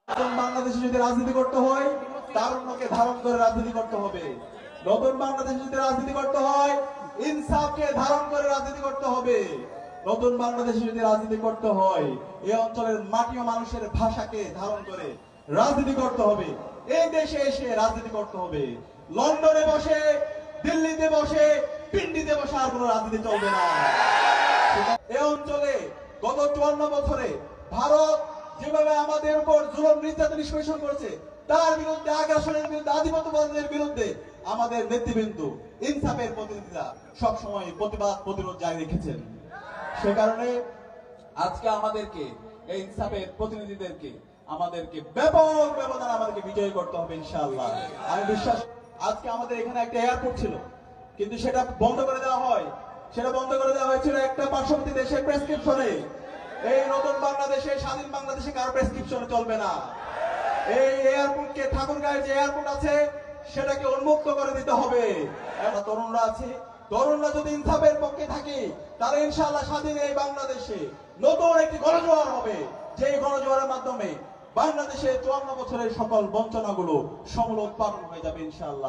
নতুন বাংলাদেশে যদি রাজনীতি করতে হয় তারুণ্যকে ধারণ করে রাজনীতি করতে হবে। নতুন বাংলাদেশে যদি রাজনীতি করতে হয় ইনসাফকে ধারণ করে রাজনীতি করতে হবে। নতুন বাংলাদেশে যদি রাজনীতি করতে হয় এই অঞ্চলের মাটি ও মানুষের ভাষাকে ধারণ করে রাজনীতি করতে হবে। এই দেশে এসে রাজনীতি করতে হবে। লন্ডনে বসে, দিল্লিতে বসে, পিন্ডিতে বসে আর কোনো রাজনীতি চলবে না। এই অঞ্চলে গত 54 বছরে ভারত যেভাবে আমাদের উপর জুলুম নির্যাতন নিষ্পেষণ করেছে তার বিরুদ্ধে, আগ্রাসনের বিরুদ্ধে, আধিপত্যবাদের বিরুদ্ধে আমাদের নেতৃবৃন্দ, ইনসাফের প্রতিনিধিরা সবসময় প্রতিবাদ প্রতিরোধ জারি রেখেছেন। সে কারণে আজকে আমাদেরকে এই ইনসাফের প্রতিনিধিদেরকে আমাদেরকে ব্যাপক ব্যবধান আমাদেরকে বিজয় করতে হবে ইনশাআল্লাহ। আমি বিশ্বাস, আজকে আমাদের এখানে একটা এয়ারপোর্ট ছিল কিন্তু সেটা বন্ধ করে দেওয়া হয়। সেটা বন্ধ করে দেওয়া হয়েছিল একটা পার্শ্ববর্তী দেশের প্রেসক্রিপশনে। এই নতুন বাংলাদেশে, স্বাধীন বাংলাদেশে কারো প্রেসক্রিপশনে চলবে না। এই এয়ারপোর্টকে, ঠাকুরগাঁয়ের যে এয়ারপোর্ট আছে সেটাকে উন্মুক্ত করে দিতে হবে। আমরা তরুণরা আছে, তরুণরা যদি ইনসাফের পক্ষে থাকে তাহলে ইনশাআল্লাহ স্বাধীন এই বাংলাদেশে নতুন একটি গণজোয়ার হবে, যে গণজোয়ারের মাধ্যমে বাংলাদেশে 54 বছরের সকল বঞ্চনাগুলো সমূলে উৎপাদন হয়ে যাবে ইনশাআল্লাহ।